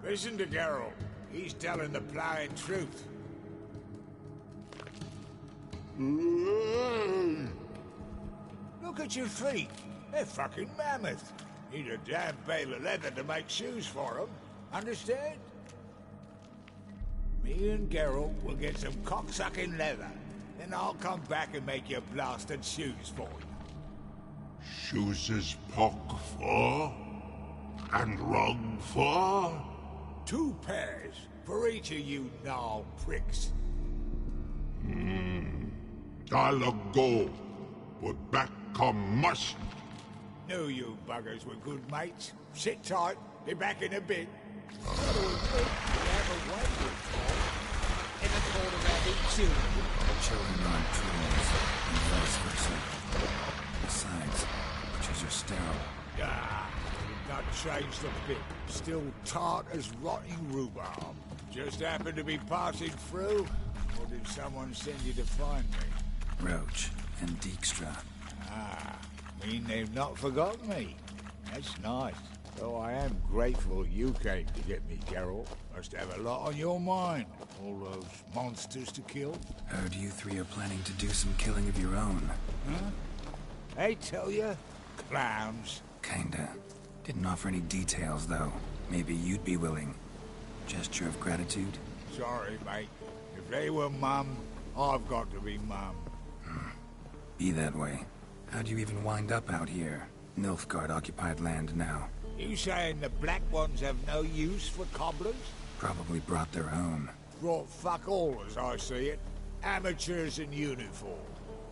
S5: Listen to Geralt. He's telling the ploughing truth. Look at your feet. They're fucking mammoth. Need a damn bale of leather to make shoes for them. Understand? Me and Geralt will get some cocksucking leather. Then I'll come back and make your blasted shoes for you.
S18: Shoeses pog for? And rug for?
S5: 2 pairs for each of you gnarled pricks.
S18: Tala go. But back come must.
S5: Knew you buggers were good mates. Sit tight. Be back in a bit.
S1: Children aren't trolls, and vice versa. Besides, witches are sterile.
S5: Ah, you've not changed a bit. Still tart as rotting rhubarb. Just happened to be passing through? Or did someone send you to find me?
S1: Roach and Dijkstra.
S5: Ah, mean they've not forgotten me. That's nice. Though I am grateful you came to get me, Geralt. Must have a lot on your mind. All those monsters to kill.
S1: Heard you 3 are planning to do some killing of your own.
S5: Huh? They tell you? Clowns.
S1: Kinda. Didn't offer any details, though. Maybe you'd be willing. Gesture of gratitude?
S5: Sorry, mate. If they were Mum, I've got to be Mum.
S1: Be that way. How'd you even wind up out here? Nilfgaard-occupied land now.
S5: You saying the Black Ones have no use for cobblers?
S1: Probably brought their own.
S5: Brought fuck all, as I see it. Amateurs in uniform.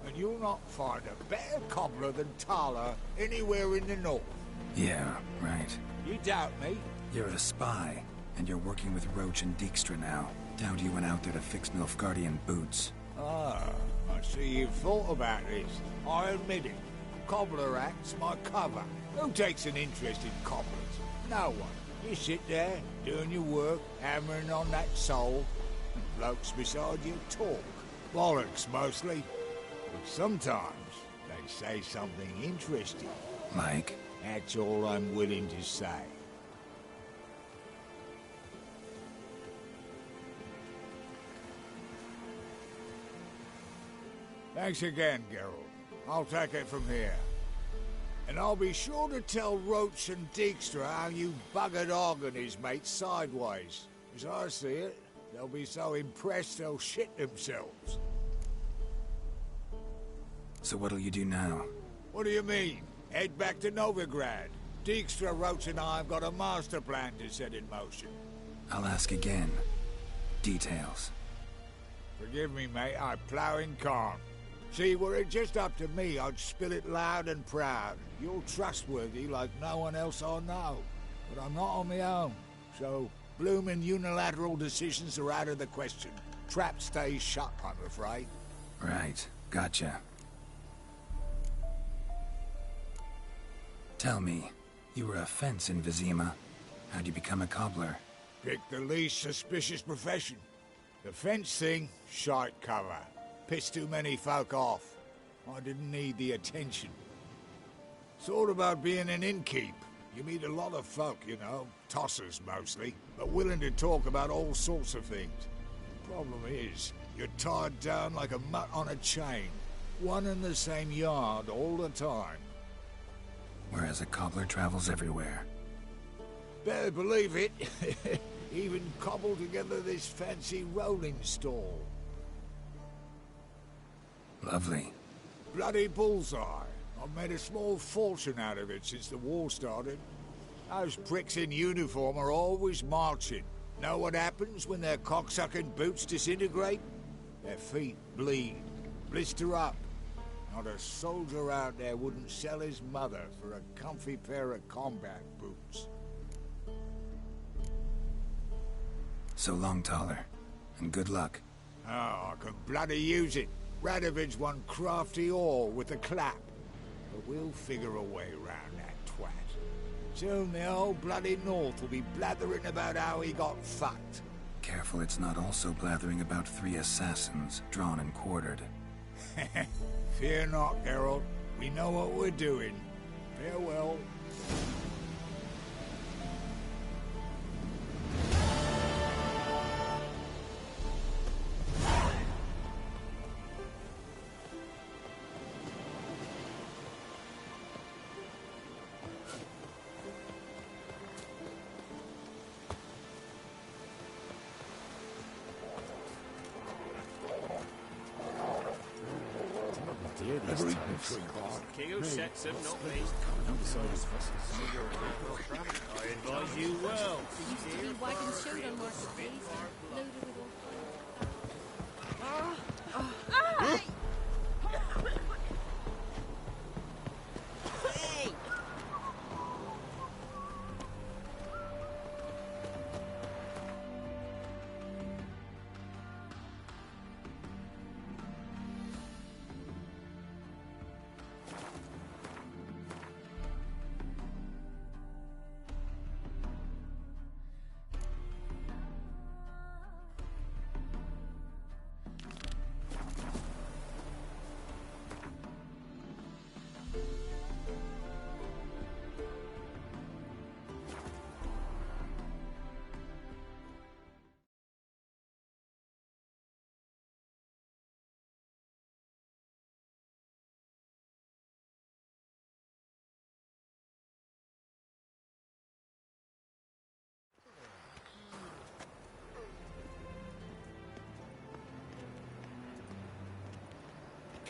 S5: And you'll not find a better cobbler than Tala anywhere in the north.
S1: Yeah, right.
S5: You doubt me?
S1: You're a spy, and you're working with Roach and Dijkstra now. Doubt you went out there to fix Nilfgaardian boots.
S5: Ah, I see you've thought about this. I admit it. Cobbler act's my cover. Who takes an interest in cobblers? No one. You sit there, doing your work, hammering on that sole, and blokes beside you talk. Bollocks, mostly. But sometimes they say something interesting.
S1: Like?
S5: That's all I'm willing to say. Thanks again, Geralt. I'll take it from here. And I'll be sure to tell Roach and Dijkstra how you buggered Og and his mates sideways. As I see it, they'll be so impressed they'll shit themselves.
S1: So what'll you do now?
S5: What do you mean? Head back to Novigrad. Dijkstra, Roach and I have got a master plan to set in motion.
S1: I'll ask again. Details.
S5: Forgive me, mate, I plough in calm. See, were it just up to me, I'd spill it loud and proud. You're trustworthy like no one else I know. But I'm not on my own, so bloomin' unilateral decisions are out of the question. Trap stays shut, I'm afraid.
S1: Right. Gotcha. Tell me, you were a fence in Vizima. How'd you become a cobbler?
S5: Pick the least suspicious profession. The fence thing, shite cover. Pissed too many folk off. I didn't need the attention. Thought about being an innkeep. You meet a lot of folk, you know, tossers mostly, but willing to talk about all sorts of things. Problem is, you're tied down like a mutt on a chain. One and the same yard all the time.
S1: Whereas a cobbler travels everywhere.
S5: Better believe it. Even cobbled together this fancy rolling stall.
S1: Lovely.
S5: Bloody bullseye. I've made a small fortune out of it since the war started. Those pricks in uniform are always marching. Know what happens when their cocksucking boots disintegrate? Their feet bleed, blister up. Not a soldier out there wouldn't sell his mother for a comfy pair of combat boots.
S1: So long, Taller. And good luck.
S5: Oh, I can bloody use it. Radovid's one crafty all with a clap. But we'll figure a way around that twat. Soon the whole bloody North will be blathering about how he got fucked.
S1: Careful it's not also blathering about 3 assassins, drawn and quartered.
S5: Fear not, Geralt. We know what we're doing. Farewell.
S2: King who sets him, not me. I advise you well.
S3: Used to be wagon shoot on marketplace, loaded with all...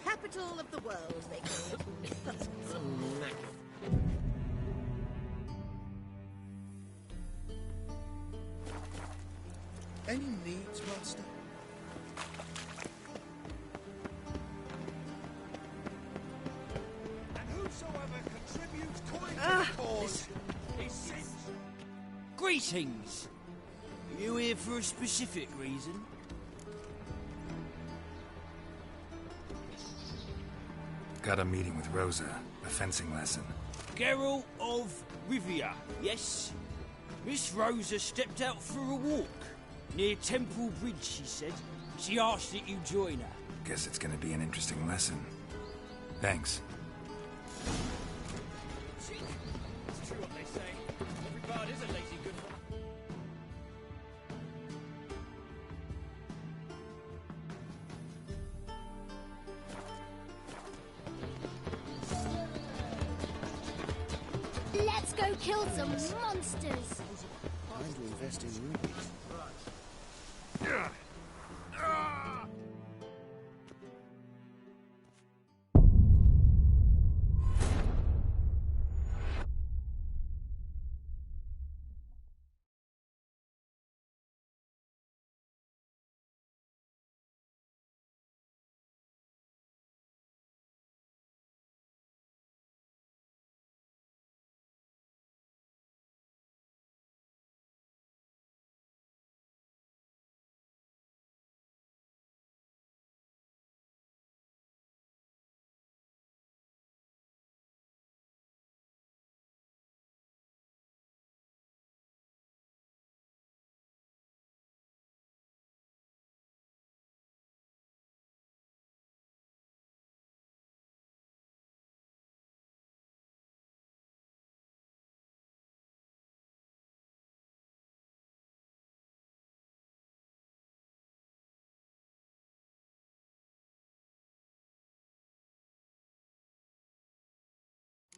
S12: Capital of the world, they call it.
S6: Any needs, Master?
S5: And whosoever contributes coin to the cause is sent.
S19: Greetings! Are you here for a specific reason?
S1: Got a meeting with Rosa, a fencing lesson.
S19: Geralt of Rivia, yes? Miss Rosa stepped out for a walk. Near Temple Bridge, she said. She asked that you join her.
S1: Guess it's gonna be an interesting lesson. Thanks.
S19: It's true what they say. Every bard is a lazy good one.
S10: Let's go kill some monsters!
S6: Time to invest in rubies.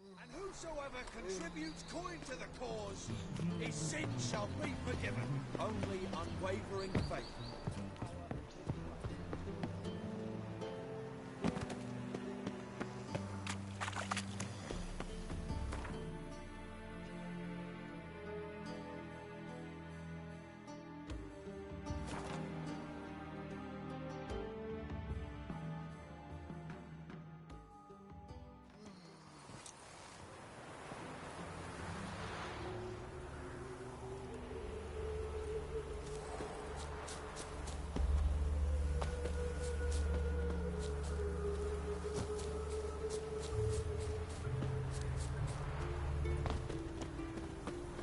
S6: And whosoever contributes coin to the cause, his sins shall be forgiven.
S2: Only unwavering faith.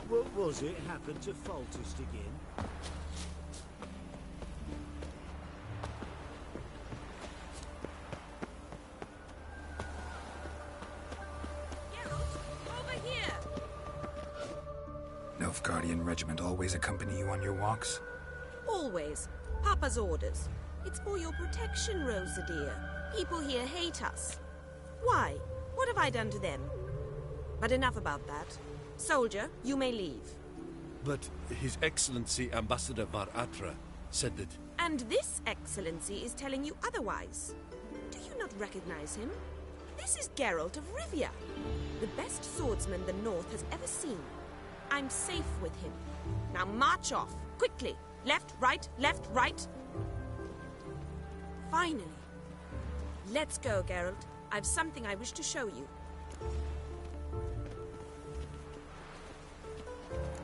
S7: What was it happened to Foltest again?
S13: Over here!
S1: Nilfgaardian regiment always accompany you on your walks?
S20: Always. Papa's orders. It's for your protection, Rosa dear. People here hate us. Why? What have I done to them? But enough about that. Soldier, you may leave.
S2: But His Excellency Ambassador Var Atra said that...
S20: And this Excellency is telling you otherwise. Do you not recognize him? This is Geralt of Rivia, the best swordsman the North has ever seen. I'm safe with him. Now march off, quickly. Left, right, left, right. Finally. Let's go, Geralt. I've something I wish to show you.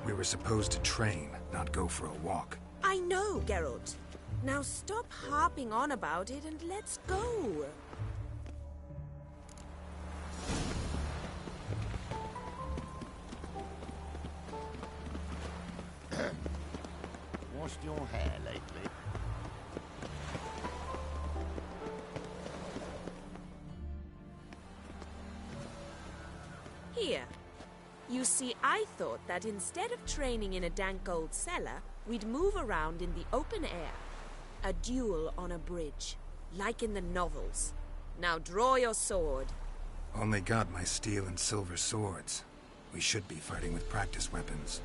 S1: We were supposed to train, not go for a walk.
S20: I know, Geralt. Now stop harping on about it and let's go.
S6: Washed your hair lately?
S20: Here. You see, I thought that instead of training in a dank old cellar, we'd move around in the open air. A duel on a bridge, like in the novels. Now draw your sword.
S1: Only got my steel and silver swords. We should be fighting with practice weapons.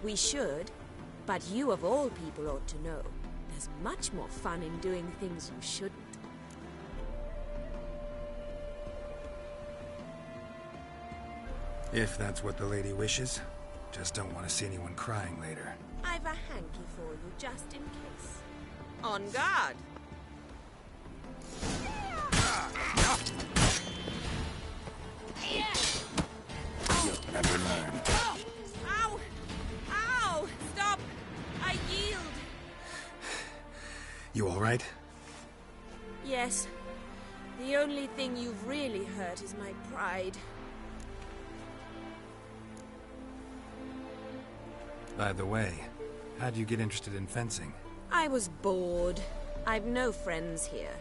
S20: We should, but you of all people ought to know. There's much more fun in doing things you shouldn't.
S1: If that's what the lady wishes. Just don't want to see anyone crying later.
S20: I've a hanky for you, just in case. On guard!
S1: You'll never learn.
S20: Ow! Ow! Stop! I yield!
S1: You all right?
S20: Yes. The only thing you've really hurt is my pride.
S1: By the way, how'd you get interested in fencing?
S20: I was bored. I've no friends here.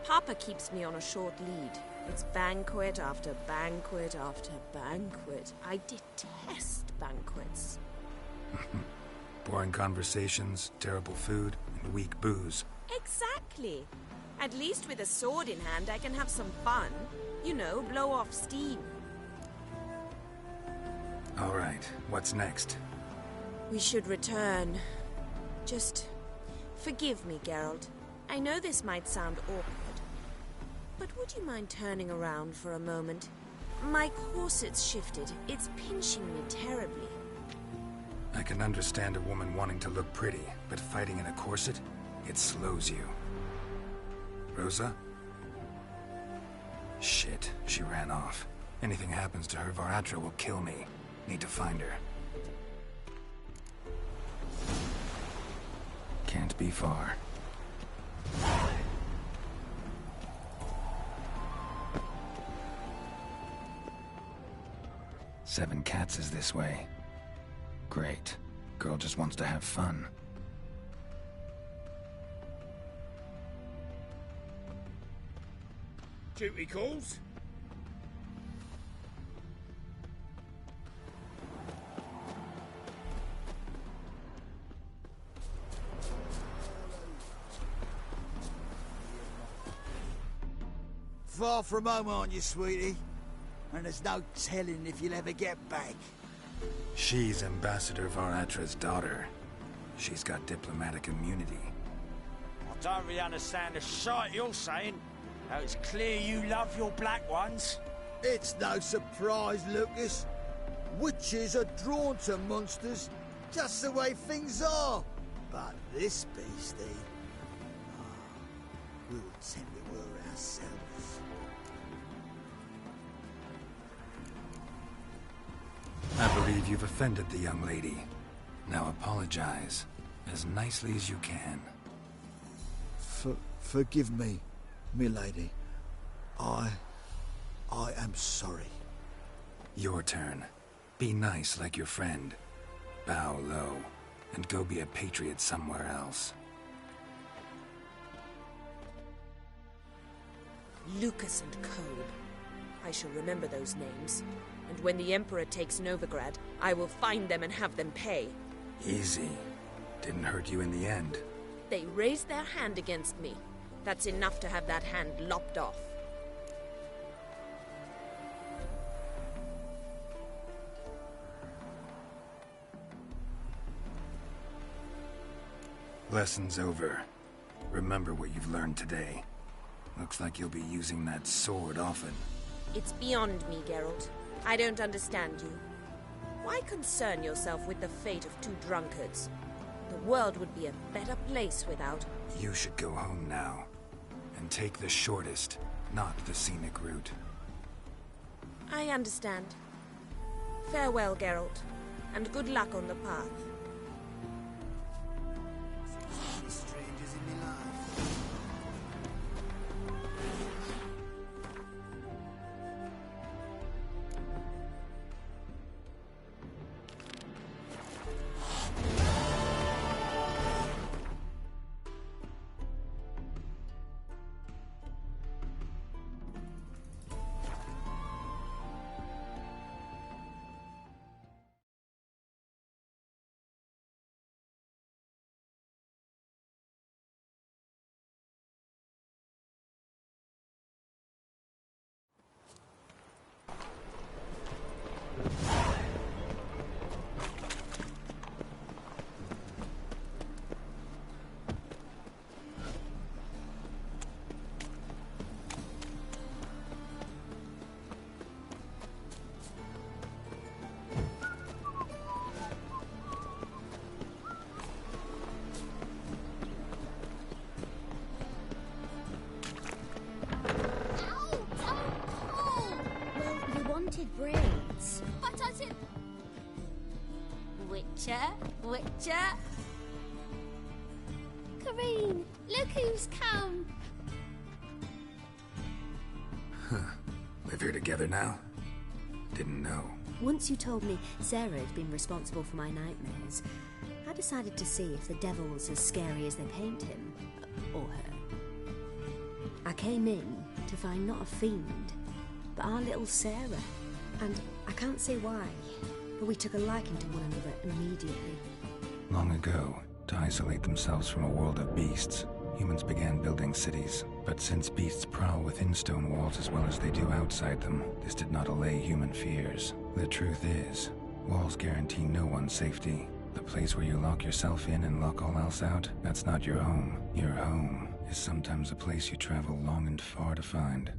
S20: Papa keeps me on a short lead. It's banquet after banquet after banquet. I detest banquets.
S1: Boring conversations, terrible food, and weak booze.
S20: Exactly. At least with a sword in hand, I can have some fun. You know, blow off steam.
S1: All right, what's next?
S20: We should return. Just forgive me, Geralt. I know this might sound awkward, but would you mind turning around for a moment? My corset's shifted. It's pinching me terribly.
S1: I can understand a woman wanting to look pretty, but fighting in a corset, it slows you. Rosa? Shit, she ran off. Anything happens to her, Var Atra will kill me. Need to find her. Can't be far. Seven Cats is this way. Great. Girl just wants to have fun.
S6: Duty calls? Far from home, aren't you, sweetie?
S5: and there's no telling if you'll ever get back.
S1: She's Ambassador Varatra's daughter. She's got diplomatic immunity.
S19: I don't really understand the shite you're saying. Now it's clear you love your black ones.
S5: It's no surprise, Lucas. Witches are drawn to monsters, just the way things are. But this beastie, we'll tend to her ourselves.
S1: I believe you've offended the young lady. Now apologize, as nicely as you can.
S5: Forgive me, milady. I am sorry.
S1: Your turn. Be nice like your friend. Bow low, and go be a patriot somewhere else.
S20: Lucas and Kolb. I shall remember those names. And when the Emperor takes Novigrad, I will find them and have them pay.
S1: Easy. Didn't hurt you in the end.
S20: They raised their hand against me. That's enough to have that hand lopped off.
S1: Lesson's over. Remember what you've learned today. Looks like you'll be using that sword often.
S20: It's beyond me, Geralt. I don't understand you. Why concern yourself with the fate of two drunkards? The world would be a better place without...
S1: You should go home now. And take the shortest, not the scenic route.
S20: I understand. Farewell, Geralt. And good luck on the path.
S5: Strangers in my life.
S10: Braids.
S3: But does it... Witcher? Kareem, look who's come.
S1: Live here together now? Didn't know.
S12: Once you told me Sarah had been responsible for my nightmares, I decided to see if the devil was as scary as they paint him. Or her. I came in to find not a fiend, but our little Sarah. And I can't say why, but we took a liking to one another immediately.
S1: Long ago, to isolate themselves from a world of beasts, humans began building cities. But since beasts prowl within stone walls as well as they do outside them, this did not allay human fears. The truth is, walls guarantee no one's safety. The place where you lock yourself in and lock all else out, that's not your home. Your home is sometimes a place you travel long and far to find.